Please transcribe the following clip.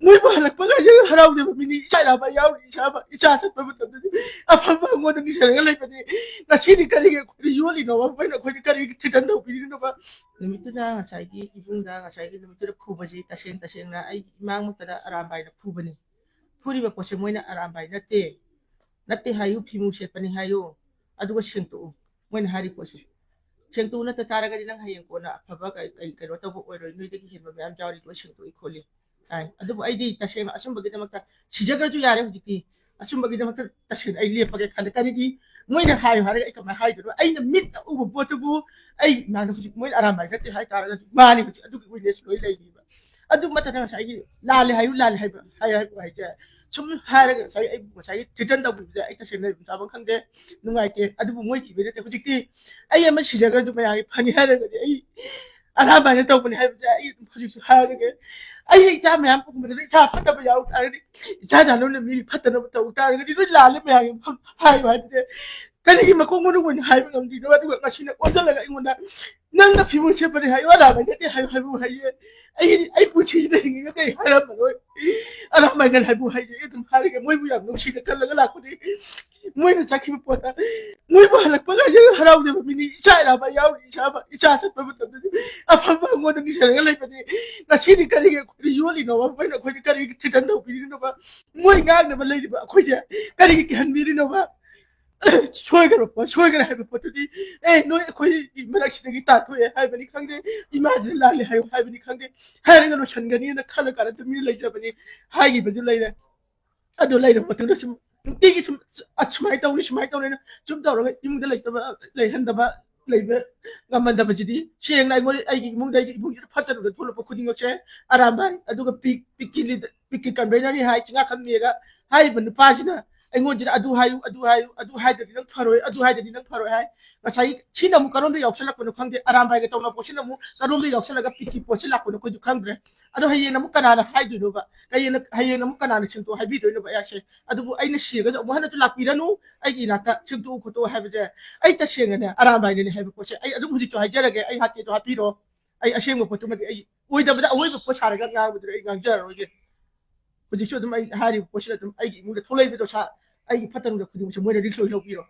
ꯃꯣꯏ ꯍꯜꯂꯛꯄꯒ ꯍꯔꯥꯎꯗꯕ ꯃꯤꯅꯤ ꯏꯆꯥ ꯌꯥꯎꯔꯤ ꯏꯆꯥ ꯆꯠꯄ ꯃꯇꯝꯗꯗꯤ ꯑꯐꯕ ꯑꯩꯉꯣꯟꯗ ꯅꯤꯡꯁꯤꯡꯔꯒ ꯂꯩꯕꯅꯤ ꯉꯁꯤꯗꯤ ꯀꯔꯤꯒꯤ ꯑꯩꯈꯣꯏꯗ ꯌꯣꯜꯂꯤꯅꯣꯕ ꯃꯣꯏꯅ ꯑꯩꯈꯣꯏꯗ ꯀꯔꯤꯒꯤ ꯊꯤꯇꯟ ꯇꯧꯕꯤꯔꯤꯅꯣꯕ ꯅꯨꯃꯤꯠꯇꯨꯗ ꯉꯁꯥꯏꯒꯤ ꯏꯕꯨꯡꯗ ꯉꯁꯥꯏꯒꯤ ꯅꯨꯃꯤꯠꯇꯨꯗ ꯐꯨꯕꯁꯤ ꯇꯁꯦꯡꯅ ꯑꯩꯒꯤ ꯏꯃꯥꯡꯃꯛꯇꯗ ꯑꯔꯥꯝꯕꯥꯏꯅ ꯐꯨꯕꯅꯤ ꯐꯨꯔꯤꯕ ꯄꯣꯠꯁꯦ ꯃꯣꯏꯅ ꯑꯔꯥꯝꯕꯥꯏ ꯅꯠꯇꯦ ꯍꯥꯏꯌꯨ ꯐꯤꯃꯨ ꯁꯦꯠꯄꯅꯤ ꯍꯥꯏꯌꯨ ꯑꯗꯨꯒ ꯁꯦꯡꯇꯣꯛꯎ ꯃꯣꯏꯅ ꯍꯥꯏꯔꯤ ꯄꯣꯠꯁꯦ ꯁꯦꯡꯇꯣꯛꯎ ꯅꯠꯇ ꯇꯥꯔꯒꯗꯤ ꯅꯪ ꯍꯌꯦꯡ ꯀꯣꯟꯅ ꯑꯐꯕ ꯀꯩꯅꯣ ꯇꯧꯕ ꯑꯣꯏꯔꯣꯏ ꯅꯣꯏꯗꯒꯤ ꯍꯦꯟꯕ ꯃꯌꯥꯝ ꯌꯥꯎꯔꯤ ꯂꯣꯏ ꯁꯦꯡꯇꯣꯛꯏ ꯈꯣꯠꯂꯤ ꯍꯥꯏ ꯑꯗꯨꯕꯨ ꯑꯩꯗꯤ ꯇꯁꯦꯡꯅ ꯑꯆꯨꯝꯕꯒꯤꯗꯃꯛꯇ ꯁꯤꯖꯈ꯭ꯔꯁꯨ ꯌꯥꯔꯦ ꯍꯧꯖꯤꯛꯇꯤ ꯑꯆꯨꯝꯕꯒꯤꯗꯃꯛꯇ ꯇꯁꯦꯡꯅ ꯑꯩ ꯂꯦꯞꯄꯒꯦ ꯈꯜꯂꯦ ꯀꯔꯤꯒꯤ ꯃꯣꯏꯅ ꯍꯥꯏꯌꯨ ꯍꯥꯏꯔꯒ ꯑꯩ ꯀꯃꯥꯏꯅ ꯍꯥꯏꯗꯣꯏꯅꯣ ꯑꯩꯅ ꯃꯤꯠꯇ ꯎꯕ ꯄꯣꯠꯇꯨꯕꯨ ꯑꯩ ꯏꯃꯥꯅ ꯍꯧꯖꯤꯛ ꯃꯣꯏꯅ ꯑꯔꯥꯝꯕꯥꯏ ꯅꯠꯇꯦ ꯍꯥꯏꯇꯥꯔꯒꯁꯨ ꯃꯥꯅꯤ ꯍꯧꯖꯤꯛ ꯑꯗꯨꯒꯤ ꯋꯤꯛꯅꯦꯁ ꯂꯣꯏ ꯂꯩꯔꯤꯕ ꯑꯗꯨ ꯃꯊꯛꯇ ꯉꯁꯥꯏꯒꯤ ꯂꯥꯜꯂꯦ ꯍꯥꯏꯌꯨ ꯂꯥꯜꯂꯦ ꯍꯥꯏꯕ ꯍꯥꯏꯁꯦ ꯁꯨꯝ ꯍꯥꯏꯔꯒ ꯉꯁꯥꯏꯒꯤ ꯊ꯭ꯔꯤꯇꯟ ꯇꯧꯕꯤꯕꯁꯦ ꯑꯩ ꯇꯁꯦꯡꯅ ꯆꯥꯕ ꯈꯪꯗꯦ ꯅꯨꯡꯉꯥꯏꯇꯦ ꯑꯗꯨꯕꯨ ꯃꯣꯏ ꯊꯤꯕ ꯅꯠꯇꯦ ꯍꯧꯖꯤꯛꯇꯤ ꯑꯩ ꯑꯃ ꯁꯤꯖꯈ꯭ꯔꯁꯨ ꯃꯌꯥꯝꯒꯤ ꯐꯅꯤ ꯍꯥꯏꯔꯒꯗꯤ ꯑꯩ ꯑꯔꯥꯝꯕꯥꯏꯅ ꯇꯧꯕꯅꯤ ꯍꯥꯏꯕꯁꯦ ꯑꯩ ꯑꯗꯨꯝ ꯍꯧꯖꯤꯛꯁꯨ ꯍꯥꯏꯔꯒꯦ ꯑꯩꯅ ꯏꯆꯥ ꯃꯌꯥꯝ ꯄꯣꯛꯄꯗ ꯏꯆꯥ ꯐꯠꯇꯕ ꯌꯥꯎ ꯇꯥꯔꯒꯗꯤ ꯏꯆꯥ ꯖꯥꯅꯨꯅ ꯃꯤ ꯐꯠꯇꯅꯕ ꯇꯧ ꯇꯥꯔꯒꯗꯤ ꯂꯣꯏ ꯂꯥꯜꯂꯦ ꯃꯌꯥꯝꯒꯤ ꯍꯥꯏꯌꯨ ꯍꯥꯏꯕꯁꯦ ꯀꯔꯤꯒꯤ ꯃꯈꯣꯡ ꯃꯅꯨꯡ ꯑꯣꯏꯅ ꯍꯥꯏꯕ ꯉꯝꯗ꯭ꯔꯤꯅꯣ ꯑꯗꯨꯒ ꯉꯁꯤꯅ ꯑꯣꯟꯁꯤꯜꯂꯒ ꯑꯩꯉꯣꯟꯗ ꯅꯪꯅ ꯐꯤꯃꯨ ꯁꯦꯠꯄꯅꯤ ꯍꯥꯏꯌꯨ ꯑꯔꯥꯝꯕꯥꯏ ꯅꯠꯇꯦ ꯍꯥꯏꯕꯨ ꯍꯥꯏꯌꯦ ꯑꯩ ꯄꯨꯟꯁꯤꯁꯤꯗ ꯍꯤꯡꯉꯤꯉꯩꯗ ꯑꯩ ꯍꯥꯏꯔꯝꯃꯔꯣꯏ ꯑꯔꯥꯝꯕꯥꯏꯅ ꯍꯥꯏꯕꯨ ꯍꯥꯏꯌꯦ ꯑꯗꯨꯝ ꯍꯥꯏꯔꯒ ꯃꯣꯏꯕꯨ ꯌꯥꯝ ꯅꯨꯡꯁꯤꯅ ꯈꯜꯂꯒ ꯂꯥꯛꯄꯅꯤ ꯃꯣꯏꯅ ꯆꯠꯈꯤꯕ ꯄꯣꯠꯇ ꯃꯣꯏꯕꯨ ꯍꯜꯂꯛꯄꯒ ꯍꯔꯥꯎꯗꯕ ꯃꯤꯅꯤ ꯏꯆꯥ ꯌꯥꯎꯔꯤ ꯏꯆꯥ ꯆꯠꯄ ꯃꯇꯝꯗꯗꯤ ꯑꯐꯕ ꯑꯩꯉꯣꯟꯗ ꯅꯤꯡꯁꯤꯡꯔꯒ ꯂꯩꯕꯅꯤ ꯉꯁꯤꯗꯤ ꯀꯔꯤꯒꯤ ꯑꯩꯈꯣꯏꯗ ꯌꯣꯜꯂꯤꯅꯣꯕ ꯃꯣꯏꯅ ꯑꯩꯈꯣꯏꯗ ꯀꯔꯤꯒꯤ ꯊꯤꯇꯟ ꯇꯧꯕꯤꯔꯤꯅꯣꯕ ꯃꯣꯏ ꯉꯥꯡꯅꯕ ꯂꯩꯔꯤꯕ ꯑꯩꯈꯣꯏꯁꯦ ꯀꯔꯤꯒꯤ ꯀꯤꯍꯟꯕꯤꯔꯤꯅꯣꯕ ꯁꯣꯏꯈ꯭ꯔꯦ ꯍꯥꯏꯕ ꯄꯣꯠꯇꯨꯗꯤ ꯅꯣꯏ ꯑꯩꯈꯣꯏꯒꯤ ꯃꯔꯛꯁꯤꯗꯒꯤ ꯇꯥꯟꯊꯣꯛꯑꯦ ꯍꯥꯏꯕꯅꯤ ꯈꯪꯗꯦ ꯏꯃꯥꯁꯤꯅ ꯂꯥꯜꯂꯦ ꯍꯥꯏꯌꯨ ꯍꯥꯏꯕꯅꯤ ꯈꯪꯗꯦ ꯍꯥꯏꯔꯒ ꯂꯣꯏꯁꯤꯟꯒꯅꯤꯅ ꯈꯜꯂ ꯀꯥꯟꯗ ꯇꯨꯃꯤꯟꯅ ꯂꯩꯖꯕꯅꯤ ꯍꯥꯏꯈꯤꯕꯁꯨ ꯂꯩꯔꯦ ꯑꯗꯨ ꯂꯩꯔꯕ ꯃꯇꯨꯡꯗ ꯁꯨꯝ ꯅꯨꯡꯇꯤꯒꯤ ꯁꯨꯃꯥꯏꯅ ꯇꯧꯔꯦꯅ ꯁꯨꯝ ꯇꯧꯔꯒ ꯏꯃꯨꯡꯗ ꯂꯩꯍꯟꯗꯕ ꯂꯩꯕ ꯉꯝꯍꯟꯗꯕꯁꯤꯗꯤ ꯁꯦꯡꯅ ꯑꯩꯒꯤ ꯏꯃꯨꯡꯗ ꯑꯩꯒꯤ ꯏꯃꯨꯡꯁꯤꯗ ꯐꯠꯇꯅꯕ ꯊꯣꯛꯂꯛꯄ ꯈꯨꯗꯤꯡꯃꯛꯁꯦ ꯑꯔꯥꯝꯕꯥꯏ ꯑꯗꯨꯒ ꯄꯤꯛꯀꯤ ꯀꯟꯚꯦꯅꯔꯅꯤ ꯍꯥꯏ ꯆꯤꯡꯉꯥꯈꯝꯅꯦꯒ ꯍꯥꯏꯔꯤꯕ ꯅꯨꯄꯥꯁꯤꯅ ꯑꯩꯉꯣꯟꯁꯤꯗ ꯑꯗꯨ ꯍꯥꯏꯌꯨ ꯑꯗꯨ ꯍꯥꯏꯗ꯭ꯔꯗꯤ ꯅꯪ ꯐꯔꯣꯏ ꯑꯗꯨ ꯍꯥꯏꯗ꯭ꯔꯗꯤ ꯅꯪ ꯐꯔꯣꯏ ꯍꯥꯏ ꯉꯁꯥꯏ ꯁꯤꯅ ꯑꯃꯨꯛ ꯀꯔꯣꯝꯗ ꯌꯥꯎꯁꯜꯂꯛꯄꯅꯣ ꯈꯪꯗꯦ ꯑꯔꯥꯝꯕꯥꯏꯒ ꯇꯧꯅꯕ ꯄꯣꯠꯁꯤꯅ ꯑꯃꯨꯛ ꯀꯔꯣꯝꯗ ꯌꯥꯎꯁꯜꯂꯒ ꯄꯤꯛꯀꯤ ꯄꯣꯠꯁꯤ ꯂꯥꯛꯄꯅꯣ ꯑꯩꯈꯣꯏꯁꯨ ꯈꯪꯗ꯭ꯔꯦ ꯑꯗꯣ ꯍꯌꯦꯡ ꯑꯃꯨꯛ ꯀꯅꯥꯅ ꯍꯥꯏꯗꯣꯏꯅꯣꯕ ꯍꯌꯦꯡ ꯑꯃꯨꯛ ꯀꯅꯥꯅ ꯁꯦꯡꯇꯣꯛ ꯍꯥꯏꯕꯤꯗꯣꯏꯅꯣꯕ ꯑꯩꯁꯦ ꯑꯗꯨꯕꯨ ꯑꯩꯅ ꯁꯤꯔꯒꯁꯨ ꯑꯃꯨꯛ ꯍꯟꯅꯁꯨ ꯂꯥꯛꯄꯤꯔꯅꯨ ꯑꯩꯒꯤ ꯏꯅꯥꯛꯇ ꯁꯦꯡꯇꯣꯛꯎ ꯈꯣꯠꯇꯣꯛꯎ ꯍꯥꯏꯕꯁꯦ ꯑꯩ ꯇꯁꯦꯡꯅꯅꯦ ꯑꯔꯥꯝꯕꯥꯏꯅꯅꯤ ꯍꯥꯏꯕ ꯄꯣꯠꯁꯦ ꯑꯩ ꯑꯗꯨꯝ ꯍꯧꯖꯤꯛꯁꯨ ꯍꯥꯏꯖꯔꯒꯦ ꯑꯩ ꯍꯥꯠꯀꯦꯁꯨ ꯍꯥꯠꯄꯤꯔꯣ ꯑꯩ ꯑꯁꯦꯡꯕ ꯄꯣꯠꯇꯨꯃꯗꯤ ꯑꯩ ꯑꯣꯏꯗꯕꯗ ꯑꯋꯣꯏꯕ ꯄꯣꯠ ꯁꯥꯔꯒ ꯉꯥꯡꯕꯗꯨꯗ ꯑꯩ ꯉꯥꯡꯖꯔꯔꯣꯏꯒꯦ ꯍꯧꯖꯤꯛꯁꯨ ꯑꯗꯨꯝ ꯑꯩ ꯍꯥꯏꯔꯤꯕ ꯄꯣꯠꯁꯤꯗ ꯑꯗꯨꯝ ꯑꯩꯒꯤ ꯏꯃꯨꯡꯗ ꯊꯣꯛꯂꯛꯏꯕꯗꯣ ꯑꯩꯒꯤ ꯐꯠꯇꯅꯨꯡꯗ ꯈꯨꯗꯤꯡꯃꯛꯁꯦ ꯃꯣꯏꯅ ꯔꯤꯛꯁ ꯂꯧꯕꯤꯔꯣ